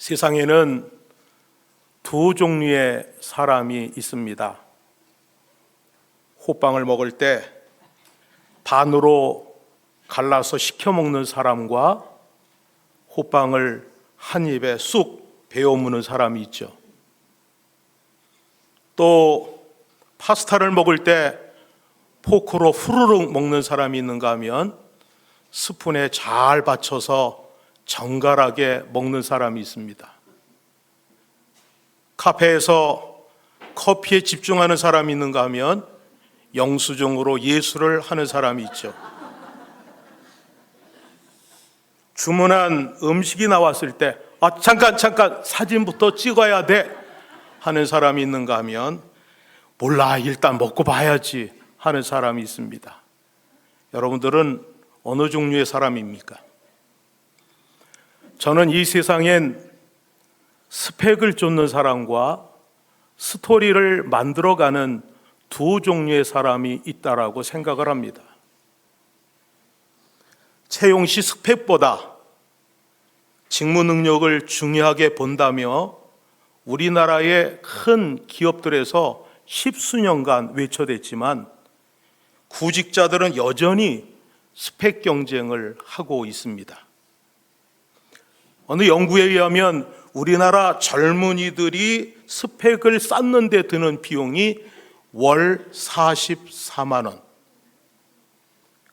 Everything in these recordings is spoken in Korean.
세상에는 두 종류의 사람이 있습니다. 호빵을 먹을 때 반으로 갈라서 식혀 먹는 사람과 호빵을 한 입에 쑥 베어 무는 사람이 있죠. 또 파스타를 먹을 때 포크로 후루룩 먹는 사람이 있는가 하면 스푼에 잘 받쳐서 정갈하게 먹는 사람이 있습니다. 카페에서 커피에 집중하는 사람이 있는가 하면 영수증으로 예술을 하는 사람이 있죠. 주문한 음식이 나왔을 때 잠깐 사진부터 찍어야 돼 하는 사람이 있는가 하면 몰라 일단 먹고 봐야지 하는 사람이 있습니다. 여러분들은 어느 종류의 사람입니까? 저는 이 세상엔 스펙을 쫓는 사람과 스토리를 만들어가는 두 종류의 사람이 있다라고 생각을 합니다. 채용 시 스펙보다 직무 능력을 중요하게 본다며 우리나라의 큰 기업들에서 십수년간 외쳐댔지만 구직자들은 여전히 스펙 경쟁을 하고 있습니다. 어느 연구에 의하면 우리나라 젊은이들이 스펙을 쌓는 데 드는 비용이 월 44만 원.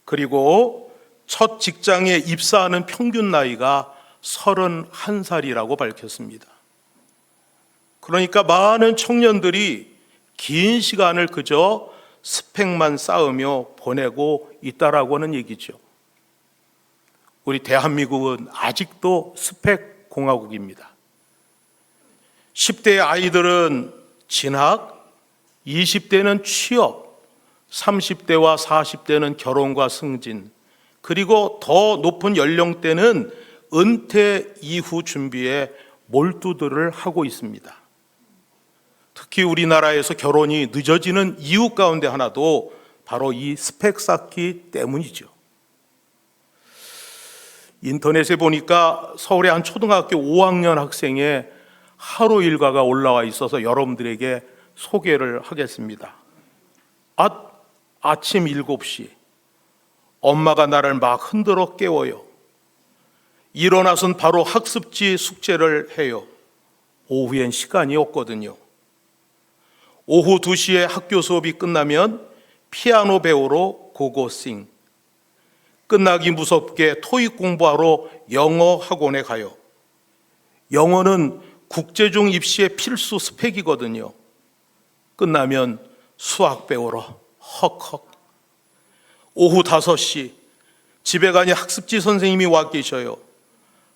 그리고 첫 직장에 입사하는 평균 나이가 31살이라고 밝혔습니다. 그러니까 많은 청년들이 긴 시간을 그저 스펙만 쌓으며 보내고 있다라고 하는 얘기죠. 우리 대한민국은 아직도 스펙 공화국입니다. 10대의 아이들은 진학, 20대는 취업, 30대와 40대는 결혼과 승진, 그리고 더 높은 연령대는 은퇴 이후 준비에 몰두들을 하고 있습니다. 특히 우리나라에서 결혼이 늦어지는 이유 가운데 하나도 바로 이 스펙 쌓기 때문이죠. 인터넷에 보니까 서울의 한 초등학교 5학년 학생의 하루 일과가 올라와 있어서 여러분들에게 소개를 하겠습니다. 아침 7시 엄마가 나를 막 흔들어 깨워요. 일어나선 바로 학습지 숙제를 해요. 오후엔 시간이 없거든요. 오후 2시에 학교 수업이 끝나면 피아노 배우러 고고싱. 끝나기 무섭게 토익 공부하러 영어 학원에 가요. 영어는 국제중 입시의 필수 스펙이거든요. 끝나면 수학 배우러 헉헉. 오후 5시 집에 가니 학습지 선생님이 와 계셔요.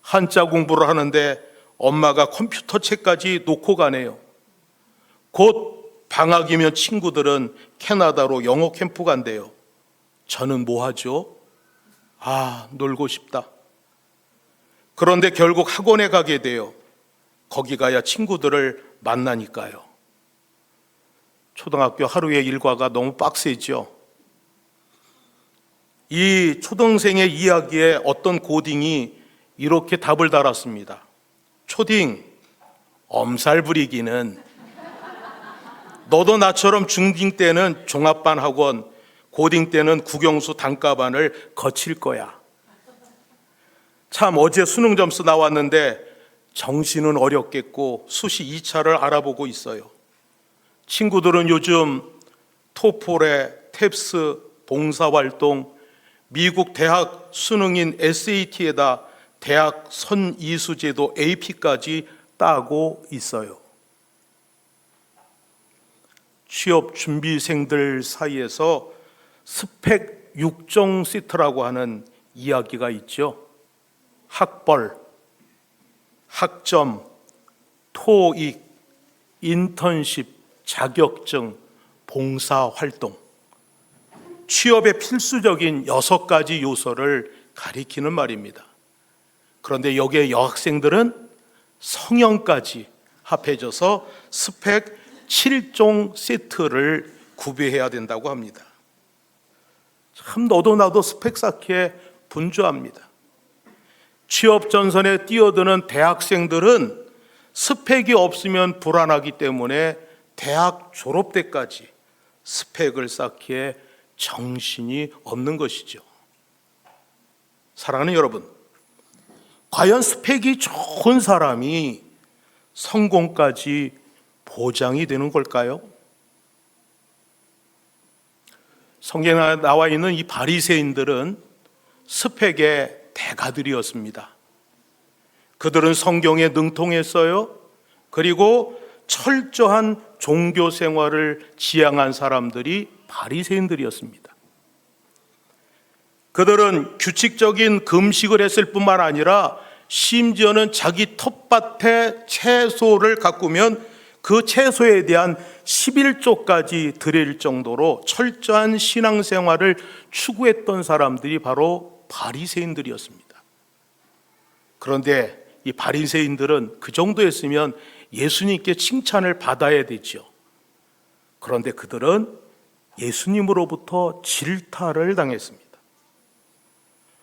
한자 공부를 하는데 엄마가 컴퓨터 책까지 놓고 가네요. 곧 방학이면 친구들은 캐나다로 영어 캠프 간대요. 저는 뭐 하죠? 놀고 싶다. 그런데 결국 학원에 가게 돼요. 거기 가야 친구들을 만나니까요. 초등학교 하루의 일과가 너무 빡세죠. 이 초등생의 이야기에 어떤 고딩이 이렇게 답을 달았습니다. 초딩, 엄살 부리기는 너도 나처럼 중딩 때는 종합반 학원, 고딩 때는 국영수 단과반을 거칠 거야. 참 어제 수능 점수 나왔는데 정시는 어렵겠고 수시 2차를 알아보고 있어요. 친구들은 요즘 토플에 탭스 봉사활동, 미국 대학 수능인 SAT에다 대학 선이수제도 AP까지 따고 있어요. 취업 준비생들 사이에서 스펙 6종 시트라고 하는 이야기가 있죠. 학벌, 학점, 토익, 인턴십, 자격증, 봉사활동. 취업의 필수적인 6가지 요소를 가리키는 말입니다. 그런데 여기에 여학생들은 성형까지 합해져서 스펙 7종 세트를 구비해야 된다고 합니다. 참 너도 나도 스펙 쌓기에 분주합니다. 취업 전선에 뛰어드는 대학생들은 스펙이 없으면 불안하기 때문에 대학 졸업 때까지 스펙을 쌓기에 정신이 없는 것이죠. 사랑하는 여러분, 과연 스펙이 좋은 사람이 성공까지 보장이 되는 걸까요? 성경에 나와 있는 이 바리새인들은 스펙의 대가들이었습니다. 그들은 성경에 능통했어요. 그리고 철저한 종교 생활을 지향한 사람들이 바리새인들이었습니다. 그들은 규칙적인 금식을 했을 뿐만 아니라 심지어는 자기 텃밭에 채소를 가꾸면 그 채소에 대한 11조까지 드릴 정도로 철저한 신앙생활을 추구했던 사람들이 바로 바리새인들이었습니다. 그런데 이 바리새인들은 그 정도 했으면 예수님께 칭찬을 받아야 되죠. 그런데 그들은 예수님으로부터 질타를 당했습니다.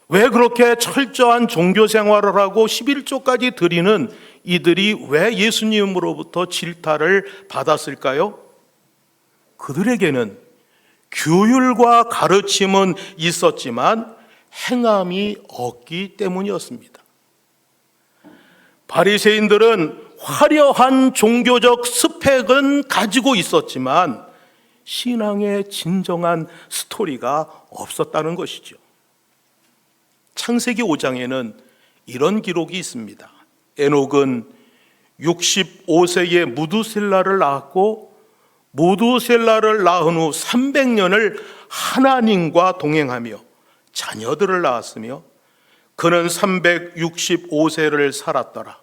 왜 그렇게 철저한 종교 생활을 하고 11조까지 드리는 이들이 왜 예수님으로부터 질타를 받았을까요? 그들에게는 규율과 가르침은 있었지만 행함이 없기 때문이었습니다. 바리새인들은 화려한 종교적 스펙은 가지고 있었지만 신앙의 진정한 스토리가 없었다는 것이죠. 창세기 5장에는 이런 기록이 있습니다. 에녹은 65세에 무두셀라를 낳았고 무두셀라를 낳은 후 300년을 하나님과 동행하며 자녀들을 낳았으며 그는 365세를 살았더라.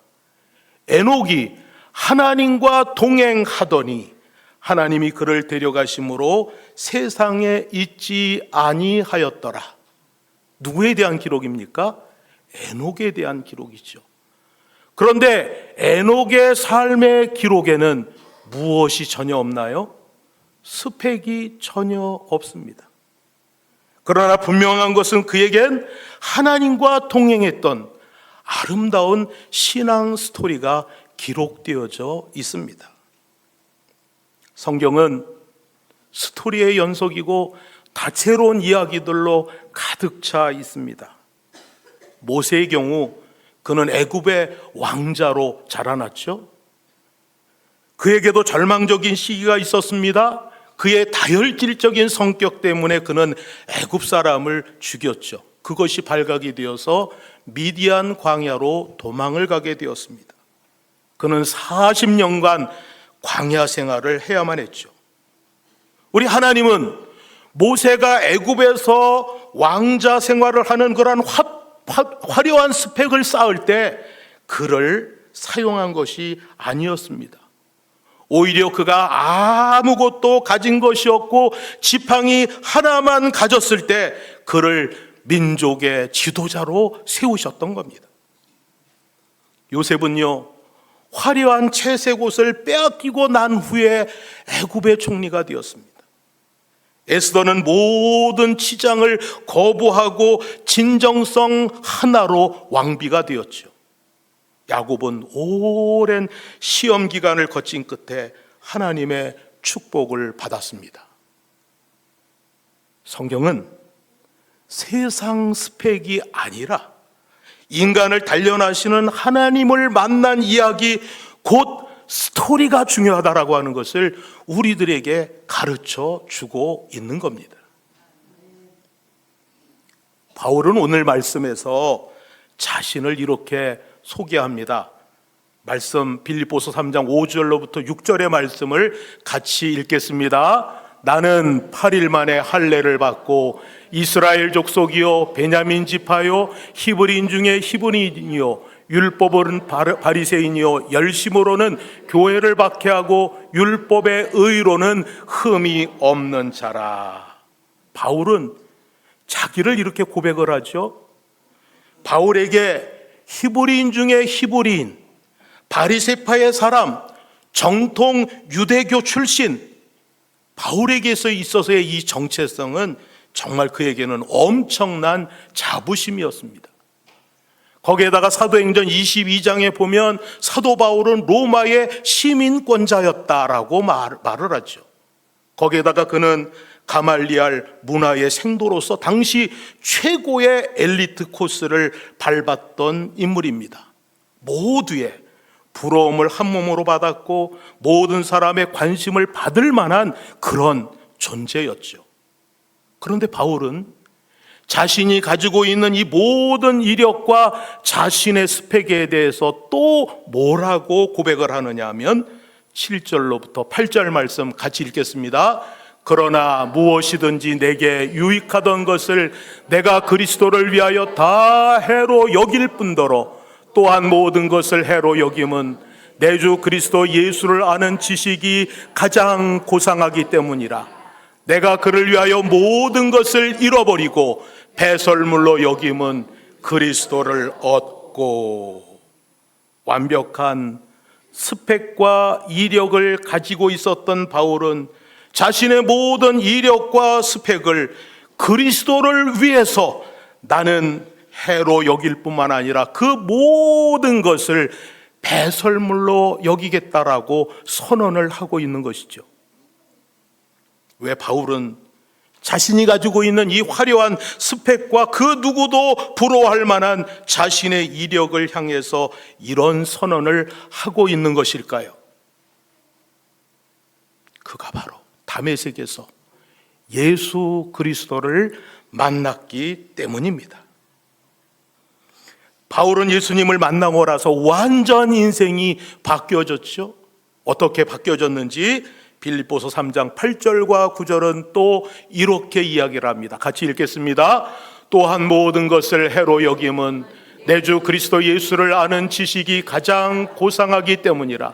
에녹이 하나님과 동행하더니 하나님이 그를 데려가심으로 세상에 있지 아니하였더라. 누구에 대한 기록입니까? 에녹에 대한 기록이죠. 그런데 에녹의 삶의 기록에는 무엇이 전혀 없나요? 스펙이 전혀 없습니다. 그러나 분명한 것은 그에겐 하나님과 동행했던 아름다운 신앙 스토리가 기록되어져 있습니다. 성경은 스토리의 연속이고 다채로운 이야기들로 가득 차 있습니다. 모세의 경우 그는 애굽의 왕자로 자라났죠. 그에게도 절망적인 시기가 있었습니다. 그의 다혈질적인 성격 때문에 그는 애굽 사람을 죽였죠. 그것이 발각이 되어서 미디안 광야로 도망을 가게 되었습니다. 그는 40년간 광야 생활을 해야만 했죠. 우리 하나님은 모세가 애굽에서 왕자 생활을 하는 그런 화려한 스펙을 쌓을 때 그를 사용한 것이 아니었습니다. 오히려 그가 아무것도 가진 것이 없고 지팡이 하나만 가졌을 때 그를 민족의 지도자로 세우셨던 겁니다. 요셉은요, 화려한 채색 옷을 빼앗기고 난 후에 애굽의 총리가 되었습니다. 에스더는 모든 치장을 거부하고 진정성 하나로 왕비가 되었죠. 야곱은 오랜 시험 기간을 거친 끝에 하나님의 축복을 받았습니다. 성경은 세상 스펙이 아니라 인간을 단련하시는 하나님을 만난 이야기, 곧 스토리가 중요하다라고 하는 것을 우리들에게 가르쳐 주고 있는 겁니다. 바울은 오늘 말씀에서 자신을 이렇게 소개합니다. 말씀 빌립보서 3장 5절로부터 6절의 말씀을 같이 읽겠습니다. 나는 8일 만에 할례를 받고 이스라엘 족속이요 베냐민 지파요 히브리인 중에 히브리인이요 율법은 바리새인이요 열심으로는 교회를 박해하고 율법의 의로는 흠이 없는 자라. 바울은 자기를 이렇게 고백을 하죠. 바울에게 히브리인 중에 히브리인, 바리새파의 사람, 정통 유대교 출신 바울에게 있어서의 이 정체성은 정말 그에게는 엄청난 자부심이었습니다. 거기에다가 사도행전 22장에 보면 사도 바울은 로마의 시민권자였다라고 말을 하죠. 거기에다가 그는 가말리알 문화의 생도로서 당시 최고의 엘리트 코스를 밟았던 인물입니다. 모두의 부러움을 한 몸으로 받았고 모든 사람의 관심을 받을 만한 그런 존재였죠. 그런데 바울은 자신이 가지고 있는 이 모든 이력과 자신의 스펙에 대해서 또 뭐라고 고백을 하느냐 하면 7절로부터 8절 말씀 같이 읽겠습니다. 그러나 무엇이든지 내게 유익하던 것을 내가 그리스도를 위하여 다 해로 여길 뿐더러 또한 모든 것을 해로 여김은 내 주 그리스도 예수를 아는 지식이 가장 고상하기 때문이라. 내가 그를 위하여 모든 것을 잃어버리고 배설물로 여김은 그리스도를 얻고. 완벽한 스펙과 이력을 가지고 있었던 바울은 자신의 모든 이력과 스펙을 그리스도를 위해서 나는 해로 여길 뿐만 아니라 그 모든 것을 배설물로 여기겠다라고 선언을 하고 있는 것이죠. 왜 바울은 자신이 가지고 있는 이 화려한 스펙과 그 누구도 부러워할 만한 자신의 이력을 향해서 이런 선언을 하고 있는 것일까요? 그가 바로 다메섹에서 예수 그리스도를 만났기 때문입니다. 바울은 예수님을 만나고 나서 완전 인생이 바뀌어졌죠. 어떻게 바뀌어졌는지 빌립보서 3장 8절과 9절은 또 이렇게 이야기를 합니다. 같이 읽겠습니다. 또한 모든 것을 해로 여김은 내 주 그리스도 예수를 아는 지식이 가장 고상하기 때문이라.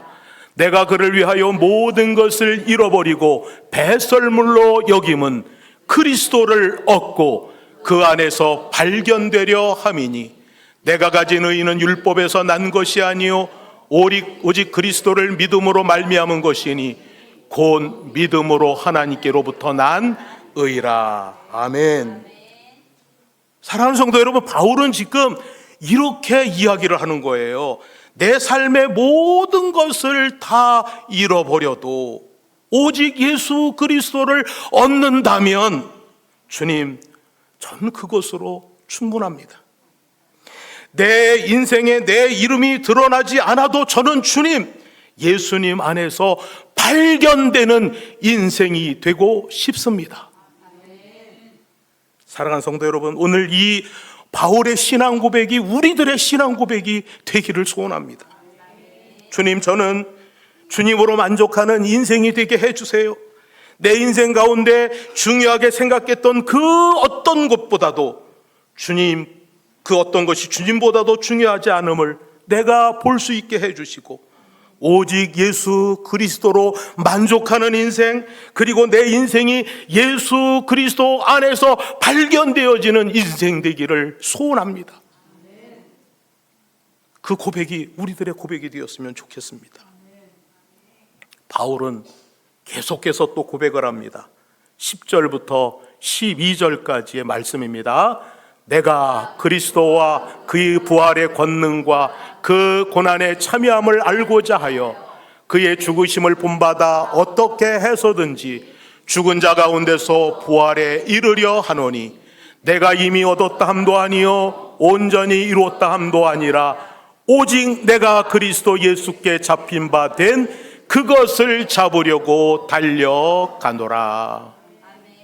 내가 그를 위하여 모든 것을 잃어버리고 배설물로 여김은 그리스도를 얻고 그 안에서 발견되려 함이니 내가 가진 의는 율법에서 난 것이 아니요 오직 그리스도를 믿음으로 말미암은 것이니 곧 믿음으로 하나님께로부터 난 의라. 아멘. 사랑하는 성도 여러분, 바울은 지금 이렇게 이야기를 하는 거예요. 내 삶의 모든 것을 다 잃어버려도 오직 예수 그리스도를 얻는다면 주님, 전 그것으로 충분합니다. 내 인생에 내 이름이 드러나지 않아도 저는 주님, 예수님 안에서 발견되는 인생이 되고 싶습니다. 사랑하는 성도 여러분, 오늘 이 바울의 신앙 고백이 우리들의 신앙 고백이 되기를 소원합니다. 주님, 저는 주님으로 만족하는 인생이 되게 해주세요. 내 인생 가운데 중요하게 생각했던 그 어떤 것보다도 주님, 그 어떤 것이 주님보다도 중요하지 않음을 내가 볼 수 있게 해주시고 오직 예수 그리스도로 만족하는 인생, 그리고 내 인생이 예수 그리스도 안에서 발견되어지는 인생 되기를 소원합니다. 그 고백이 우리들의 고백이 되었으면 좋겠습니다. 바울은 계속해서 또 고백을 합니다. 10절부터 12절까지의 말씀입니다. 내가 그리스도와 그의 부활의 권능과 그 고난의 참여함을 알고자 하여 그의 죽으심을 본받아 어떻게 해서든지 죽은 자 가운데서 부활에 이르려 하노니 내가 이미 얻었다 함도 아니요 온전히 이루었다 함도 아니라 오직 내가 그리스도 예수께 잡힌 바 된 그것을 잡으려고 달려가노라.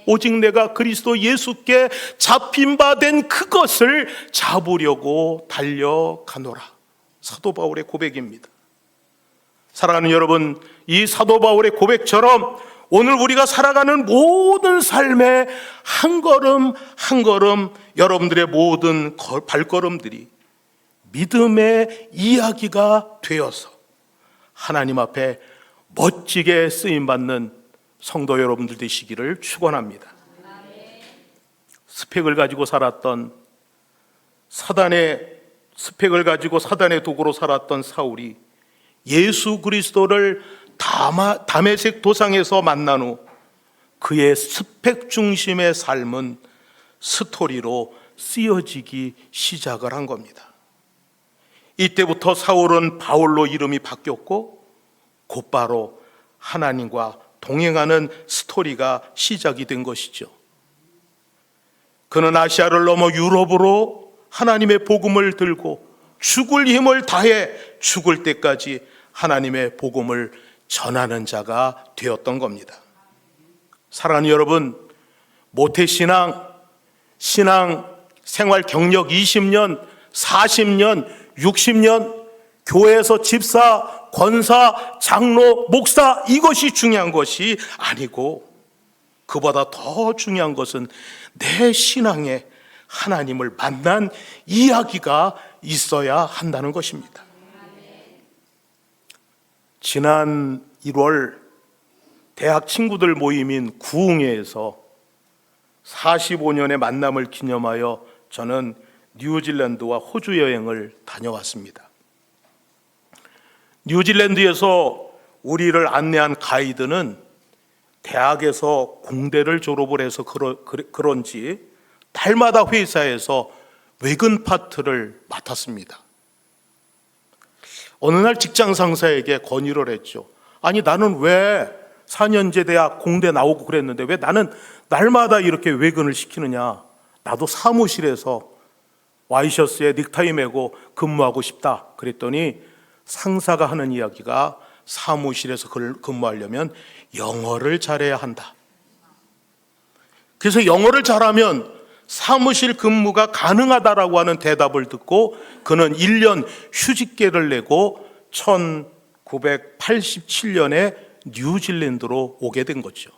오직 내가 그리스도 예수께 잡힌 바 된 그것을 잡으려고 달려가노라. 사도 바울의 고백입니다. 사랑하는 여러분, 이 사도 바울의 고백처럼 오늘 우리가 살아가는 모든 삶의 한 걸음 한 걸음 여러분들의 모든 발걸음들이 믿음의 이야기가 되어서 하나님 앞에 멋지게 쓰임받는 성도 여러분들 되시기를 축원합니다. 스펙을 가지고 살았던 스펙을 가지고 사단의 도구로 살았던 사울이 예수 그리스도를 다메섹 도상에서 만난 후 그의 스펙 중심의 삶은 스토리로 쓰여지기 시작을 한 겁니다. 이때부터 사울은 바울로 이름이 바뀌었고 곧바로 하나님과 동행하는 스토리가 시작이 된 것이죠. 그는 아시아를 넘어 유럽으로 하나님의 복음을 들고 죽을 힘을 다해 죽을 때까지 하나님의 복음을 전하는 자가 되었던 겁니다. 사랑하는 여러분, 모태신앙, 신앙 생활 경력 20년, 40년, 60년, 교회에서 집사, 권사, 장로, 목사, 이것이 중요한 것이 아니고 그보다 더 중요한 것은 내 신앙에 하나님을 만난 이야기가 있어야 한다는 것입니다. 지난 1월 대학 친구들 모임인 구흥회에서 45년의 만남을 기념하여 저는 뉴질랜드와 호주 여행을 다녀왔습니다. 뉴질랜드에서 우리를 안내한 가이드는 대학에서 공대를 졸업을 해서 그런지 달마다 회사에서 외근 파트를 맡았습니다. 어느 날 직장 상사에게 건의를 했죠. 아니, 나는 왜 4년제 대학 공대 나오고 그랬는데 왜 나는 날마다 이렇게 외근을 시키느냐. 나도 사무실에서 와이셔츠에 넥타이 매고 근무하고 싶다. 그랬더니 상사가 하는 이야기가 사무실에서 근무하려면 영어를 잘해야 한다. 그래서 영어를 잘하면 사무실 근무가 가능하다라고 하는 대답을 듣고 그는 1년 휴직계를 내고 1987년에 뉴질랜드로 오게 된 거죠.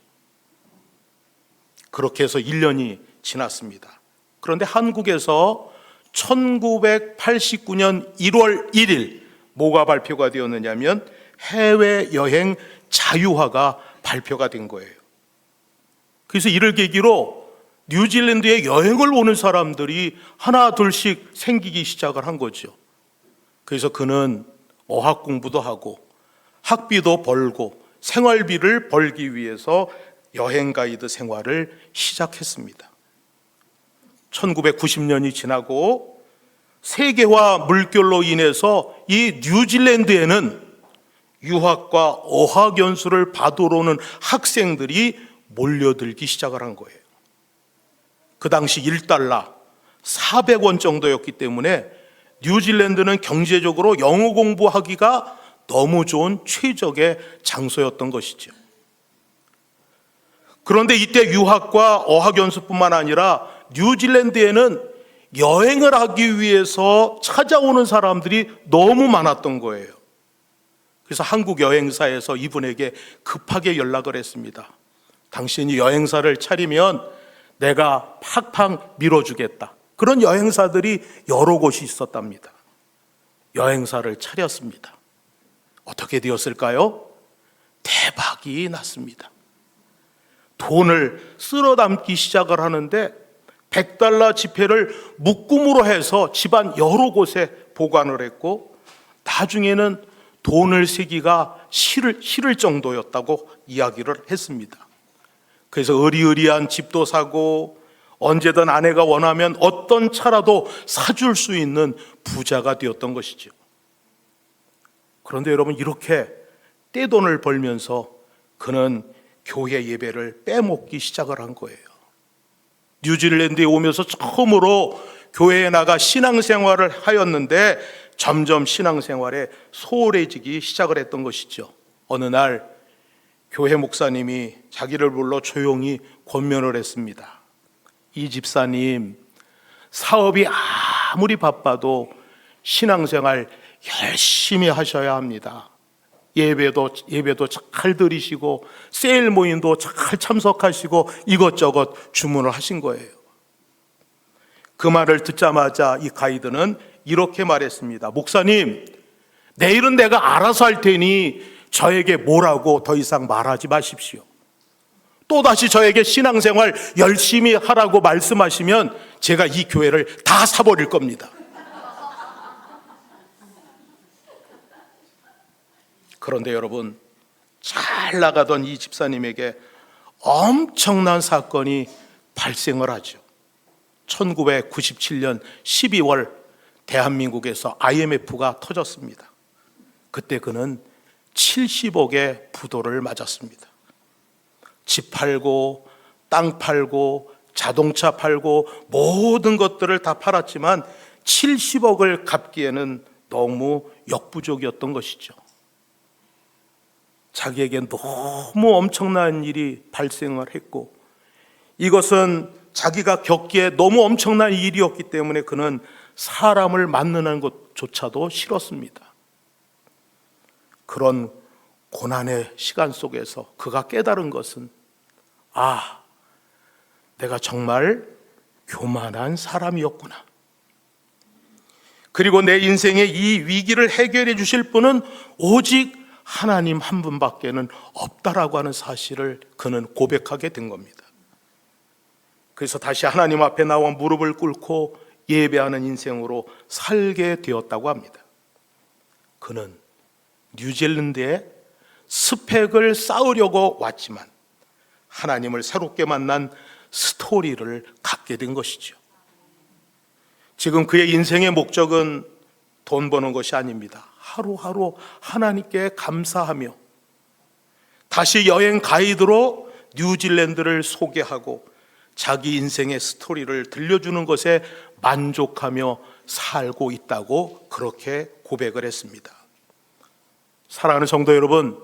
그렇게 해서 1년이 지났습니다. 그런데 한국에서 1989년 1월 1일 뭐가 발표가 되었느냐면 해외여행 자유화가 발표가 된 거예요. 그래서 이를 계기로 뉴질랜드에 여행을 오는 사람들이 하나 둘씩 생기기 시작을 한 거죠. 그래서 그는 어학 공부도 하고 학비도 벌고 생활비를 벌기 위해서 여행 가이드 생활을 시작했습니다. 1990년이 지나고 세계화 물결로 인해서 이 뉴질랜드에는 유학과 어학 연수를 받으러 오는 학생들이 몰려들기 시작을 한 거예요. 그 당시 1달러 400원 정도였기 때문에 뉴질랜드는 경제적으로 영어 공부하기가 너무 좋은 최적의 장소였던 것이죠. 그런데 이때 유학과 어학연수뿐만 아니라 뉴질랜드에는 여행을 하기 위해서 찾아오는 사람들이 너무 많았던 거예요. 그래서 한국 여행사에서 이분에게 급하게 연락을 했습니다. 당신이 여행사를 차리면 내가 팍팍 밀어주겠다. 그런 여행사들이 여러 곳이 있었답니다. 여행사를 차렸습니다. 어떻게 되었을까요? 대박이 났습니다. 돈을 쓸어 담기 시작을 하는데 100달러 지폐를 묶음으로 해서 집안 여러 곳에 보관을 했고 나중에는 돈을 세기가 싫을 정도였다고 이야기를 했습니다. 그래서 의리의리한 집도 사고 언제든 아내가 원하면 어떤 차라도 사줄 수 있는 부자가 되었던 것이죠. 그런데 여러분, 이렇게 떼돈을 벌면서 그는 교회 예배를 빼먹기 시작을 한 거예요. 뉴질랜드에 오면서 처음으로 교회에 나가 신앙생활을 하였는데 점점 신앙생활에 소홀해지기 시작을 했던 것이죠. 어느 날 교회 목사님이 자기를 불러 조용히 권면을 했습니다. 이 집사님, 사업이 아무리 바빠도 신앙생활 열심히 하셔야 합니다. 예배도 잘 드리시고 세일 모임도 잘 참석하시고 이것저것 주문을 하신 거예요. 그 말을 듣자마자 이 가이드는 이렇게 말했습니다. 목사님, 내일은 내가 알아서 할 테니 저에게 뭐라고 더 이상 말하지 마십시오. 또다시 저에게 신앙생활 열심히 하라고 말씀하시면 제가 이 교회를 다 사버릴 겁니다. 그런데 여러분, 잘 나가던 이 집사님에게 엄청난 사건이 발생을 하죠. 1997년 12월 대한민국에서 IMF가 터졌습니다. 그때 그는 70억의 부도를 맞았습니다. 집 팔고 땅 팔고 자동차 팔고 모든 것들을 다 팔았지만 70억을 갚기에는 너무 역부족이었던 것이죠. 자기에게 너무 엄청난 일이 발생을 했고, 이것은 자기가 겪기에 너무 엄청난 일이었기 때문에 그는 사람을 만나는 것조차도 싫었습니다. 그런 고난의 시간 속에서 그가 깨달은 것은, 내가 정말 교만한 사람이었구나. 그리고 내 인생의 이 위기를 해결해 주실 분은 오직 하나님 한 분밖에는 없다라고 하는 사실을 그는 고백하게 된 겁니다. 그래서 다시 하나님 앞에 나와 무릎을 꿇고 예배하는 인생으로 살게 되었다고 합니다. 그는 뉴질랜드에 스펙을 쌓으려고 왔지만 하나님을 새롭게 만난 스토리를 갖게 된 것이죠. 지금 그의 인생의 목적은 돈 버는 것이 아닙니다. 하루하루 하나님께 감사하며 다시 여행 가이드로 뉴질랜드를 소개하고 자기 인생의 스토리를 들려주는 것에 만족하며 살고 있다고 그렇게 고백을 했습니다. 사랑하는 성도 여러분,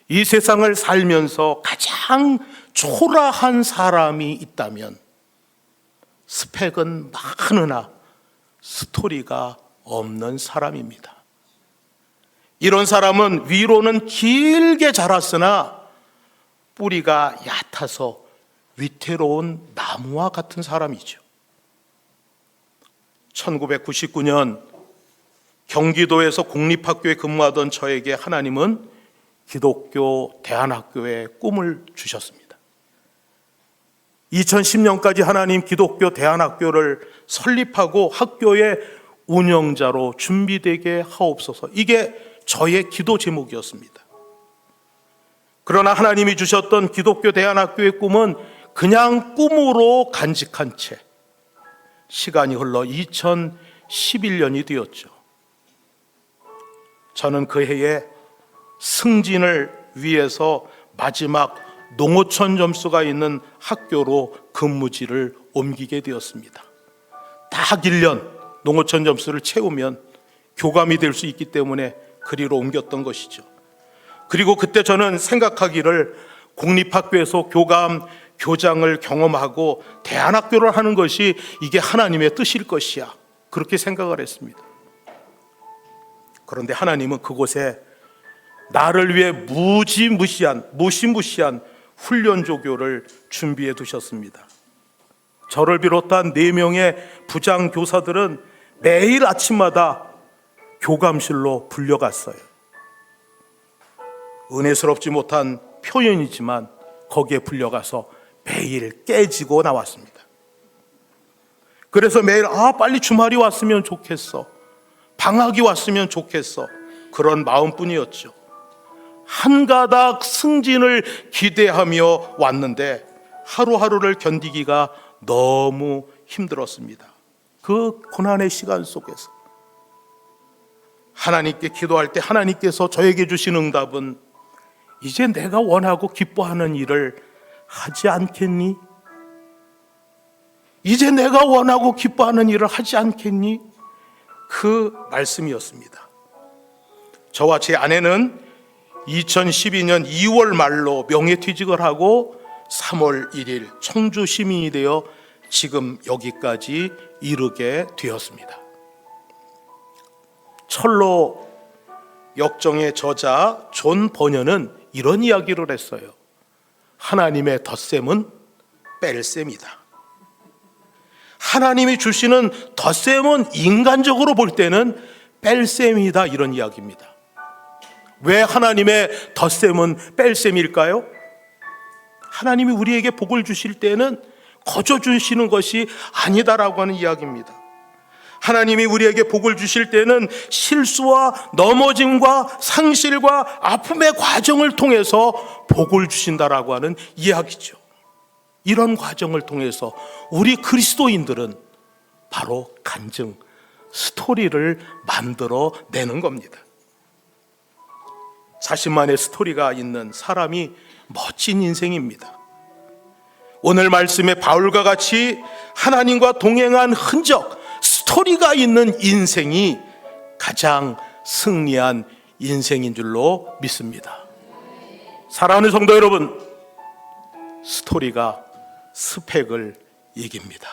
이 세상을 살면서 가장 초라한 사람이 있다면 스펙은 많으나 스토리가 없는 사람입니다. 이런 사람은 위로는 길게 자랐으나 뿌리가 얕아서 위태로운 나무와 같은 사람이죠. 1999년 경기도에서 공립학교에 근무하던 저에게 하나님은 기독교 대안학교의 꿈을 주셨습니다. 2010년까지 하나님 기독교 대안학교를 설립하고 학교의 운영자로 준비되게 하옵소서. 이게 저의 기도 제목이었습니다. 그러나 하나님이 주셨던 기독교 대안학교의 꿈은 그냥 꿈으로 간직한 채 시간이 흘러 2011년이 되었죠. 저는 그 해에 승진을 위해서 마지막 농어촌 점수가 있는 학교로 근무지를 옮기게 되었습니다. 딱 1년 농어촌 점수를 채우면 교감이 될 수 있기 때문에 그리로 옮겼던 것이죠. 그리고 그때 저는 생각하기를 공립학교에서 교장을 경험하고 대안학교를 하는 것이 이게 하나님의 뜻일 것이야, 그렇게 생각을 했습니다. 그런데 하나님은 그곳에 나를 위해 무시무시한 훈련조교를 준비해 두셨습니다. 저를 비롯한 4명의 부장 교사들은 매일 아침마다 교감실로 불려갔어요. 은혜스럽지 못한 표현이지만 거기에 불려가서 매일 깨지고 나왔습니다. 그래서 매일 빨리 주말이 왔으면 좋겠어, 방학이 왔으면 좋겠어, 그런 마음뿐이었죠. 한 가닥 승진을 기대하며 왔는데 하루하루를 견디기가 너무 힘들었습니다. 그 고난의 시간 속에서 하나님께 기도할 때 하나님께서 저에게 주신 응답은 이제 내가 원하고 기뻐하는 일을 하지 않겠니? 이제 내가 원하고 기뻐하는 일을 하지 않겠니? 그 말씀이었습니다. 저와 제 아내는 2012년 2월 말로 명예퇴직을 하고 3월 1일 청주 시민이 되어 지금 여기까지 이르게 되었습니다. 철로 역정의 저자 존 버녀는 이런 이야기를 했어요. 하나님의 덧셈은 뺄셈이다. 하나님이 주시는 덧셈은 인간적으로 볼 때는 뺄셈이다, 이런 이야기입니다. 왜 하나님의 덧셈은 뺄셈일까요? 하나님이 우리에게 복을 주실 때는 거저 주시는 것이 아니다라고 하는 이야기입니다. 하나님이 우리에게 복을 주실 때는 실수와 넘어짐과 상실과 아픔의 과정을 통해서 복을 주신다라고 하는 이야기죠. 이런 과정을 통해서 우리 그리스도인들은 바로 간증, 스토리를 만들어 내는 겁니다. 자신만의 스토리가 있는 사람이 멋진 인생입니다. 오늘 말씀의 바울과 같이 하나님과 동행한 흔적, 스토리가 있는 인생이 가장 승리한 인생인 줄로 믿습니다. 사랑하는 성도 여러분, 스토리가 스펙을 이깁니다.